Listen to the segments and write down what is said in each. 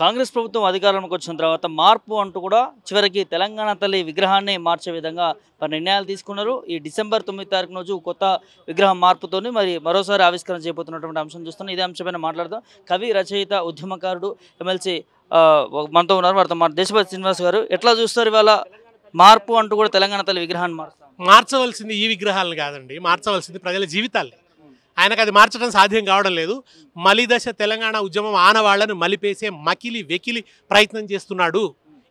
కాంగ్రెస్ ప్రభుత్వం అధికారంలోకి వచ్చిన తర్వాత మార్పు అంటూ కూడా చివరికి తెలంగాణ తల్లి విగ్రహాన్ని మార్చే విధంగా మరి నిర్ణయాలు తీసుకున్నారు. ఈ డిసెంబర్ 9 తారీఖు రోజు కొత్త విగ్రహం మార్పుతోని మరి మరోసారి ఆవిష్కరణ చేయబోతున్నటువంటి అంశం చూస్తున్నాం. ఇదే అంశంపైన మాట్లాడదాం. కవి, రచయిత, ఉద్యమకారుడు, ఎమ్మెల్సీ మనతో ఉన్నారు. వారితో దేశపతి శ్రీనివాస్ గారు, ఎట్లా చూస్తారు ఇవాళ మార్పు అంటూ కూడా తెలంగాణ తల్లి విగ్రహాన్ని మార్చవలసింది ఈ విగ్రహాలను కాదండి, మార్చవలసింది ప్రజల జీవితాల్ని. ఆయనకు అది మార్చడం సాధ్యం కావడం లేదు. మలిదశ తెలంగాణ ఉద్యమం ఆనవాళ్లను మలిపేసే మకిలి వెకిలి ప్రయత్నం చేస్తున్నాడు.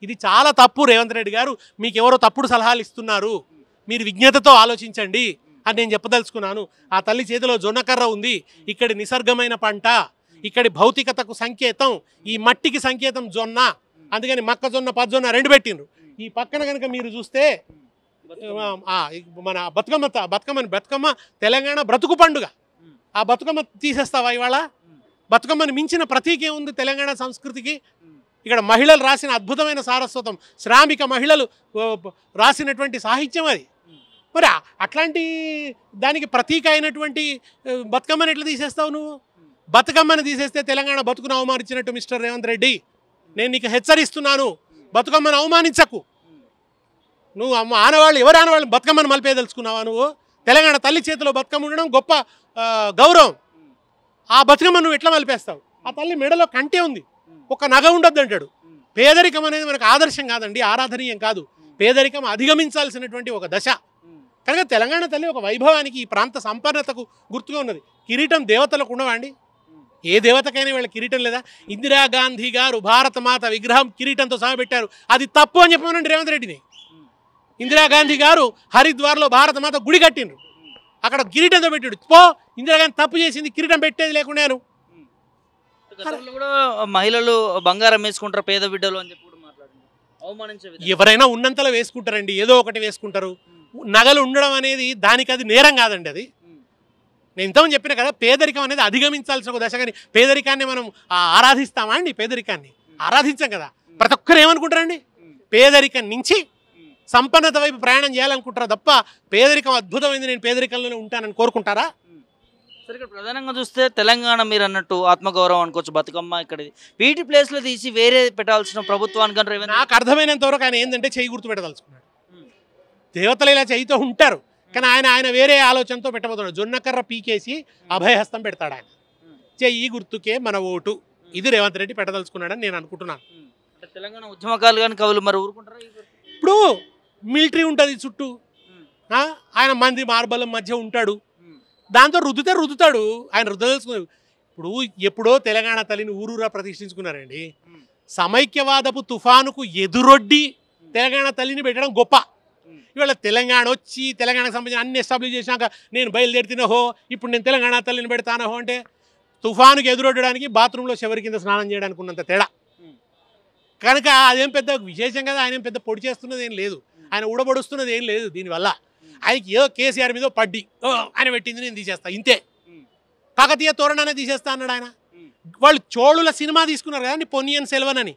ఇది చాలా తప్పు. రేవంత్ రెడ్డి గారు మీకు ఎవరో తప్పుడు సలహాలు ఇస్తున్నారు, మీరు విజ్ఞతతో ఆలోచించండి అని నేను చెప్పదలుచుకున్నాను. ఆ తల్లి చేతిలో జొన్నకర్ర ఉంది. ఇక్కడి నిసర్గమైన పంట, ఇక్కడి భౌతికతకు సంకేతం, ఈ మట్టికి సంకేతం జొన్న. అందుకని మొక్కజొన్న పజ్జొన్న రెండు పెట్టిండ్రు. ఈ పక్కన కనుక మీరు చూస్తే మన బతుకమ్మ తెలంగాణ బ్రతుకు పండుగ. ఆ బతుకమ్మ తీసేస్తావా ఇవాళ? బతుకమ్మని మించిన ప్రతీక ఏముంది తెలంగాణ సంస్కృతికి? ఇక్కడ మహిళలు రాసిన అద్భుతమైన సారస్వతం, శ్రామిక మహిళలు రాసినటువంటి సాహిత్యం అది. మరి అట్లాంటి దానికి ప్రతీక అయినటువంటి బతుకమ్మని ఎట్లా తీసేస్తావు నువ్వు? బతుకమ్మని తీసేస్తే తెలంగాణ బతుకును అవమానించినట్టు మిస్టర్ రేవంత్ రెడ్డి. నేను నీకు హెచ్చరిస్తున్నాను, బతుకమ్మను అవమానించకు. నువ్వు ఆనవాళ్ళు, ఎవరు ఆనవాళ్ళు బతుకమ్మను మలిపేదలుచుకున్నావా నువ్వు? తెలంగాణ తల్లి చేతిలో బతుకమ్మ ఉండడం గొప్ప గౌరవం. ఆ బతుకమ్మ నువ్వు ఎట్లా మలిపేస్తావు? ఆ తల్లి మెడలో కంటే ఉంది, ఒక నగ ఉండొద్దు అంటాడు. పేదరికం అనేది మనకు ఆదర్శం కాదండి, ఆరాధనీయం కాదు. పేదరికం అధిగమించాల్సినటువంటి ఒక దశ. కనుక తెలంగాణ తల్లి ఒక వైభవానికి, ఈ ప్రాంత సంపన్నతకు గుర్తుగా ఉన్నది. కిరీటం దేవతలకు ఉండవా అండి? ఏ దేవతకైనా వీళ్ళ కిరీటం లేదా? ఇందిరాగాంధీ గారు భారతమాత విగ్రహం కిరీటంతో సహా పెట్టారు. అది తప్పు అని చెప్పమనండి రేవంత్ రెడ్డిని. ఇందిరాగాంధీ గారు హరిద్వార్లో భారతమాత గుడి కట్టిండ్రు, అక్కడ కిరీటంతో పెట్టాడు. పో, ఇందిరాగాంధీ తప్పు చేసింది, కిరీటం పెట్టేది లేకుండా. కూడా మహిళలు బంగారం వేసుకుంటారు పేద బిడ్డలు అని చెప్పి అవమానించే. ఎవరైనా ఉన్నంతలో వేసుకుంటారండి, ఏదో ఒకటి వేసుకుంటారు. నగలు ఉండడం అనేది దానికి అది నేరం కాదండి. అది నేను ఇంతమంది చెప్పిన కదా, పేదరికం అనేది అధిగమించాల్సిన ఒక దశ. కానీ పేదరికాన్ని మనం ఆరాధిస్తామా అండి? పేదరికాన్ని ఆరాధించాం కదా. ప్రతి ఒక్కరు ఏమనుకుంటారండి? పేదరికం నుంచి సంపన్నత వైపు ప్రయాణం చేయాలనుకుంటారా తప్ప పేదరికం అద్భుతమైంది, నేను పేదరికంలోనే ఉంటానని కోరుకుంటారా? సరే, ఇక్కడ ప్రధానంగా చూస్తే తెలంగాణ మీరు అన్నట్టు ఆత్మగౌరవం అనుకోవచ్చు, బతుకమ్మ ఇక్కడ వీటి ప్లేస్లో తీసి వేరే పెట్టాల్సిన ప్రభుత్వానికి నాకు అర్థమైనంత వరకు ఆయన ఏంటంటే చెయ్యి గుర్తు పెట్టదలుచుకున్నాడు. దేవతలు ఇలా చెయ్యితో ఉంటారు, కానీ ఆయన వేరే ఆలోచనతో పెట్టబోతున్నాడు. జొన్నకర్ర పీకేసి అభయహస్తం పెడతాడు ఆయన. చెయ్యి గుర్తుకే మన ఓటు, ఇది రేవంత్ రెడ్డి పెట్టదలుచుకున్నాడని నేను అనుకుంటున్నాను. తెలంగాణ ఉద్యమకాలు కానీ కవులు మరి ఊరుకుంటారా? ఇప్పుడు మిలిటరీ ఉంటుంది చుట్టూ, ఆయన మంది మార్బలం మధ్య ఉంటాడు, దాంతో రుద్దుతాడు. ఆయన రుద్దదలుచుకున్నాడు. ఇప్పుడు ఎప్పుడో తెలంగాణ తల్లిని ఊరూరా ప్రతిష్ఠించుకున్నారండి. సమైక్యవాదపు తుఫానుకు ఎదురొడ్డి తెలంగాణ తల్లిని పెట్టడం గొప్ప. ఇవాళ తెలంగాణ వచ్చి తెలంగాణకు సంబంధించిన అన్ని ఎస్టాబ్లిష్ చేసినాక నేను బయలుదేరుతున్నహో, ఇప్పుడు నేను తెలంగాణ తల్లిని పెడతానహో అంటే తుఫానుకు ఎదురొడ్డడానికి బాత్రూంలో శవరి కింద స్నానం చేయడానికి ఉన్నంత తేడా. కనుక అదేం పెద్ద విశేషం కదా. ఆయన పెద్ద పొడి చేస్తున్నది ఏం లేదు, ఆయన ఊడబడుస్తున్నది ఏం లేదు. దీనివల్ల ఆయనకి ఏదో కేసీఆర్ మీద పడ్డి ఆయన పెట్టింది నేను తీసేస్తా, ఇంతే. కాకతీయ తోరణాన్ని తీసేస్తా అన్నాడు ఆయన. వాళ్ళు చోళుల సినిమా తీసుకున్నారు కదండి, పొన్నియిన్ సెల్వన్ అని.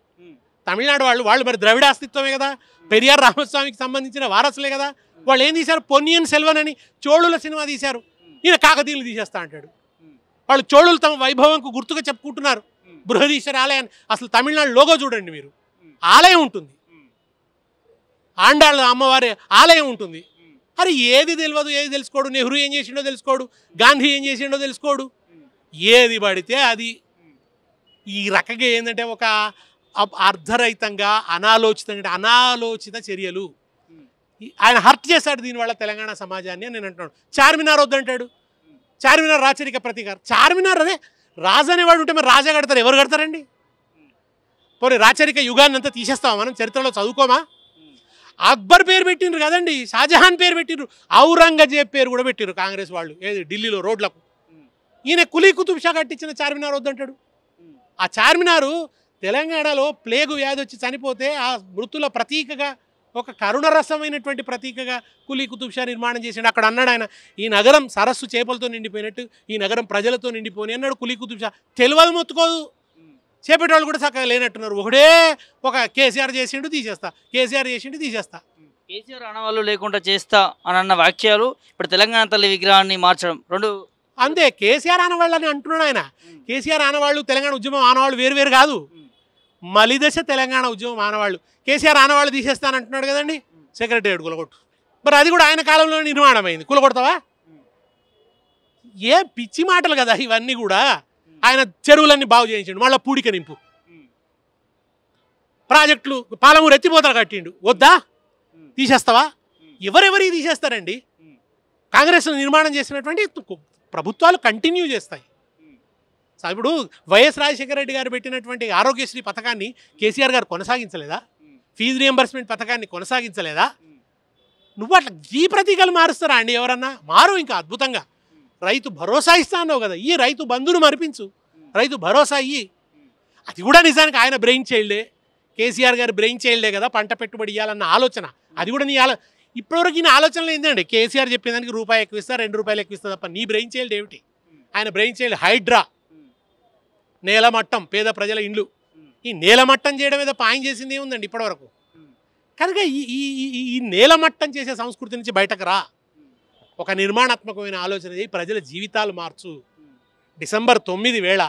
తమిళనాడు వాళ్ళు మరి ద్రవిడ అస్తిత్వమే కదా, పెరియార్ రామస్వామికి సంబంధించిన వారసులే కదా. వాళ్ళు ఏం తీశారు? పొన్నియిన్ సెల్వన్ అని చోళుల సినిమా తీశారు. ఈయన కాకతీయులు తీసేస్తా అంటాడు. వాళ్ళు చోళులు తమ వైభవంకు గుర్తుగా చెప్పుకుంటున్నారు. బృహదీశ్వర ఆలయాన్ని, అసలు తమిళనాడు లోగో చూడండి మీరు, ఆలయం ఉంటుంది, ఆండాళ్ళ అమ్మవారి ఆలయం ఉంటుంది. అరే ఏది తెలియదు, ఏది తెలుసుకోడు. నెహ్రూ ఏం చేసిండో తెలుసుకోడు, గాంధీ ఏం చేసిండో తెలుసుకోడు, ఏది పడితే అది. ఈ రకంగా ఏంటంటే ఒక అర్ధరహితంగా అనాలోచిత చర్యలు. ఆయన హర్ట్ చేశాడు దీనివల్ల తెలంగాణ సమాజాన్ని అని నేను అంటున్నాను. చార్మినార్ వద్దంటాడు. చార్మినార్ రాచరిక ప్రతీకారం. చార్మినార్ అదే రాజు అనేవాడు ఉంటే మరి రాజా కడతారు, ఎవరు కడతారండి? పోనీ రాచరిక యుగాన్ని అంతా తీసేస్తామా మనం? చరిత్రలో చదువుకోమా? అక్బర్ పేరు పెట్టిండ్రు కదండి, షాజహాన్ పేరు పెట్టిండ్రు, ఔరంగజేబ్ పేరు కూడా పెట్టిండ్రు కాంగ్రెస్ వాళ్ళు. ఏది ఢిల్లీలో రోడ్లకు. ఈయన కులీ కుతుబ్ షా కట్టించిన చార్మినార్ వద్దంటాడు. ఆ చార్మినారు తెలంగాణలో ప్లేగు వ్యాధి వచ్చి చనిపోతే ఆ మృతుల ప్రతీకగా, ఒక కరుణరసమైనటువంటి ప్రతీకగా కులీ కుతుబ్ షా నిర్మాణం చేసిండు. అక్కడ అన్నాడు ఆయన, ఈ నగరం సరస్సు చేపలతో నిండిపోయినట్టు ఈ నగరం ప్రజలతో నిండిపోయి అన్నాడు కులీ కుతుబ్ షా. తెలియదు మొత్తుకోదు, చేపేటవాళ్ళు కూడా చక్కగా లేనట్టున్నారు. ఒకడే ఒక కేసీఆర్ చేసిండు తీసేస్తా, కేసీఆర్ చేసిండు తీసేస్తా. కేసీఆర్ ఆనవాళ్ళు లేకుండా చేస్తా అని అన్న వాక్యాలు ఇప్పుడు తెలంగాణ తల్లి విగ్రహాన్ని మార్చడం రెండు అంతే. కేసీఆర్ ఆనవాళ్ళు అని అంటున్నాడు ఆయన. కేసీఆర్ ఆనవాళ్ళు తెలంగాణ ఉద్యమం ఆనవాళ్ళు వేరు వేరు కాదు. మలిదశ తెలంగాణ ఉద్యమం ఆనవాళ్ళు. కేసీఆర్ ఆనవాళ్ళు తీసేస్తానంటున్నాడు కదండి, సెక్రటేరియట్ కూలగొట్టు. మరి అది కూడా ఆయన కాలంలో నిర్మాణం అయింది, కూలగొడతావా? ఏ పిచ్చి మాటలు కదా ఇవన్నీ కూడా. ఆయన చెరువులన్నీ బాగు చేయించాడు, మళ్ళీ పూడిక నింపు. ప్రాజెక్టులు పాలమూరు ఎత్తిపోతలు కట్టిండు, వద్దా? తీసేస్తావా? ఎవరెవరికి తీసేస్తారండి? కాంగ్రెస్ నిర్మాణం చేసినటువంటి ప్రభుత్వాలు కంటిన్యూ చేస్తాయి. ఇప్పుడు వైఎస్ రాజశేఖర రెడ్డి గారు పెట్టినటువంటి ఆరోగ్యశ్రీ పథకాన్ని కేసీఆర్ గారు కొనసాగించలేదా? ఫీజు రియంబర్స్మెంట్ పథకాన్ని కొనసాగించలేదా? నువ్వు అట్లా ఈ ప్రతీకలు మారుస్తారా అండి ఎవరన్నా? మారు ఇంకా అద్భుతంగా. రైతు భరోసా ఇస్తా అన్నావు కదా, ఈ రైతు బంధును మరిపించు, రైతు భరోసా ఇయ్యి. అది కూడా నిజానికి ఆయన బ్రెయిన్ చైల్డే, కేసీఆర్ గారు బ్రెయిన్ చైల్డే కదా, పంట పెట్టుబడి ఇవ్వాలన్న ఆలోచన. అది కూడా నీ ఇప్పటివరకు ఈయన ఆలోచనలు ఏంటండి? కేసీఆర్ చెప్పేదానికి రూపాయి ఎక్కువ ఇస్తా, 2 రూపాయలు ఎక్కువ ఇస్తా తప్ప నీ బ్రెయిన్ చైల్డ్ ఏమిటి? ఆయన బ్రెయిన్ చైల్డ్ హైడ్రా, నేలమట్టం, పేద ప్రజల ఇండ్లు. ఈ నేలమట్టం చేయడం మీద పాయం చేసింది ఏముందండి ఇప్పటివరకు? కనుక ఈ నేలమట్టం చేసే సంస్కృతి నుంచి బయటకు రా, ఒక నిర్మాణాత్మకమైన ఆలోచన చేయి, ప్రజల జీవితాలు మార్చు. డిసెంబర్ 9 వేళ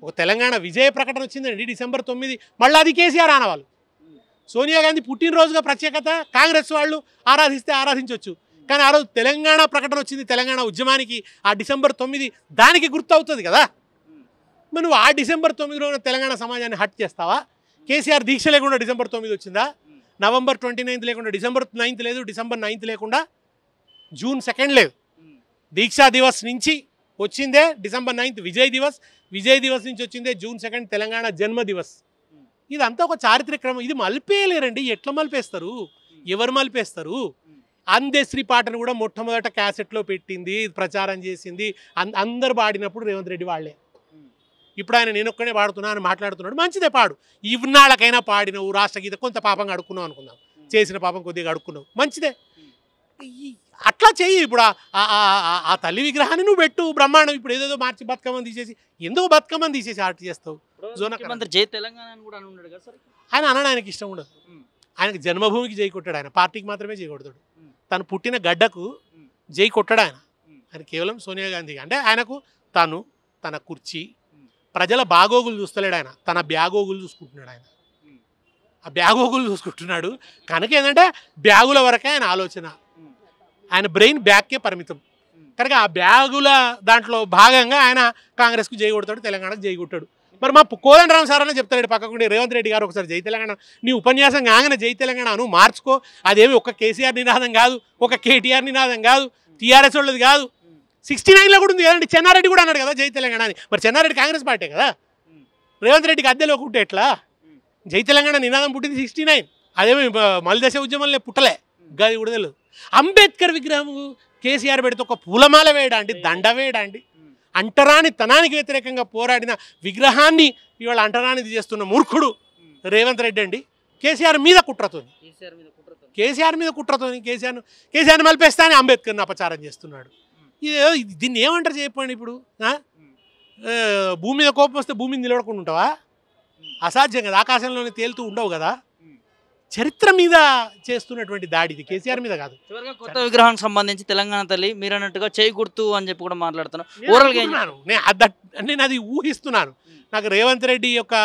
ఒక తెలంగాణ విజయ ప్రకటన వచ్చిందండి. డిసెంబర్ 9 మళ్ళీ అది కేసీఆర్ ఆనవాళ్ళు. సోనియా గాంధీ పుట్టినరోజుగా ప్రత్యేకత కాంగ్రెస్ వాళ్ళు ఆరాధిస్తే ఆరాధించవచ్చు, కానీ ఆ రోజు తెలంగాణ ప్రకటన వచ్చింది, తెలంగాణ ఉద్యమానికి. ఆ డిసెంబర్ 9 దానికి గుర్తు అవుతుంది కదా. మరి నువ్వు ఆ డిసెంబర్ 9 తెలంగాణ సమాజాన్ని హట్ చేస్తావా? కేసీఆర్ దీక్ష లేకుండా డిసెంబర్ 9 వచ్చిందా? నవంబర్ 29 లేకుండా డిసెంబర్ 9 లేదు, డిసెంబర్ 9 లేకుండా జూన్ 2 లేదు. దీక్షా దివస్ నుంచి వచ్చిందే డిసెంబర్ 9 విజయ్ దివస్, విజయ్ దివస్ నుంచి వచ్చిందే జూన్ 2 తెలంగాణ జన్మ దివస్. ఇదంతా ఒక చారిత్రక క్రమం. ఇది మలిపేయలేరండి. ఎట్లా మలిపేస్తారు? ఎవరు మలిపేస్తారు? అందశ్రీ పాటను కూడా మొట్టమొదట క్యాసెట్లో పెట్టింది, ప్రచారం చేసింది, అందరు పాడినప్పుడు రేవంత్ రెడ్డి వాళ్ళే. ఇప్పుడు ఆయన నేను ఒక్కనే పాడుతున్నాను మాట్లాడుతున్నాడు, మంచిదే పాడు. ఇన్నాళ్ళకైనా పాడినవు రాష్ట్రగీత, కొంత పాపంగా అడుక్కున్నావు అనుకుందాం, చేసిన పాపం కొద్దిగా అడుక్కున్నావు, మంచిదే. అట్లా చెయ్యి. ఇప్పుడు ఆ తల్లి విగ్రహాన్ని నువ్వు పెట్టు బ్రహ్మాండం. ఇప్పుడు ఏదేదో మార్చి బతుకమ్మని తీసేసి, ఎందుకు బతుకమ్మని తీసేసి ఆర్ట్ చేస్తావు? జై తెలంగాణ కూడా ఉన్నాడు కదా సార్. ఆయన అనడం ఆయనకి ఇష్టం ఉండదు. ఆయనకు జన్మభూమికి జై కొట్టాడు, ఆయన పార్టీకి మాత్రమే జై కొడతాడు. తను పుట్టిన గడ్డకు జై కొట్టాడు ఆయన. ఆయన కేవలం సోనియా గాంధీ అంటే ఆయనకు తను తన కుర్చీ ప్రజల బాగోగులు చూస్తలేడు, ఆయన తన బ్యాగోగులు చూసుకుంటున్నాడు. ఆయన ఆ బ్యాగోగులు చూసుకుంటున్నాడు కనుక ఏంటంటే బ్యాగుల వరకే ఆయన ఆలోచన, ఆయన బ్రెయిన్ బ్యాగ్కే పరిమితం. కనుక ఆ బ్యాగుల దాంట్లో భాగంగా ఆయన కాంగ్రెస్కు జై కొడతాడు, తెలంగాణకు జై కొట్టాడు. మరి మా కోదండరామ్ సార్ అనే చెప్తాడు పక్కకుండి, రేవంత్ రెడ్డి గారు ఒకసారి జై తెలంగాణ నీ ఉపన్యాసం కాగానే జై తెలంగాణ నువ్వు మార్చుకో, అదేమి ఒక కేసీఆర్ నినాదం కాదు, ఒక కేటీఆర్ నినాదం కాదు, టీఆర్ఎస్ వాళ్ళది కాదు. 69లో కూడా ఉంది కదండి, చెన్నారెడ్డి కూడా అన్నాడు కదా జై తెలంగాణ అని. మరి చెన్నారెడ్డి కాంగ్రెస్ పార్టీ కదా, రేవంత్ రెడ్డికి అద్దెలో ఒకటి ఎట్లా? జై తెలంగాణ నినాదం పుట్టింది 69, అదేమి మలిదశ ఉద్యమంలో పుట్టలే, గది కూడా తెలియదు. అంబేద్కర్ విగ్రహం కేసీఆర్ పెడితే ఒక పూలమాల వేయడా అండి, దండ వేయడా అండి? అంటరాని తనానికి వ్యతిరేకంగా పోరాడిన విగ్రహాన్ని ఇవాళ అంటరానిది చేస్తున్న మూర్ఖుడు రేవంత్ రెడ్డి అండి. కేసీఆర్ మీద కుట్రతోని కేసీఆర్ని మలిపేస్తానే అంబేద్కర్ని అపచారం చేస్తున్నాడు. దీన్ని ఏమంటారు చెప్పండి? ఇప్పుడు భూమి మీద కోపం వస్తే భూమిని నిలబడకుండా ఉంటావా? అసాధ్యం కదా, ఆకాశంలోనే తేలుతూ ఉండవు కదా. చరిత్ర మీద చేస్తున్నటువంటి దాడి ఇది, కేసీఆర్ మీద కాదు. కొత్త విగ్రహానికి సంబంధించి తెలంగాణ తల్లి మీరు అన్నట్టుగా చేయి గుర్తు అని చెప్పి కూడా మాట్లాడుతున్నాను. నేను అది ఊహిస్తున్నాను. నాకు రేవంత్ రెడ్డి యొక్క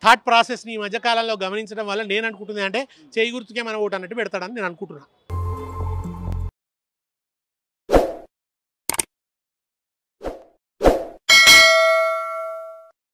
థాట్ ప్రాసెస్ని ఈ మధ్యకాలంలో గమనించడం వల్ల నేను అనుకుంటుంది అంటే చేయి గుర్తుకే మన ఓటు అన్నట్టు పెడతాడని నేను అనుకుంటున్నాను.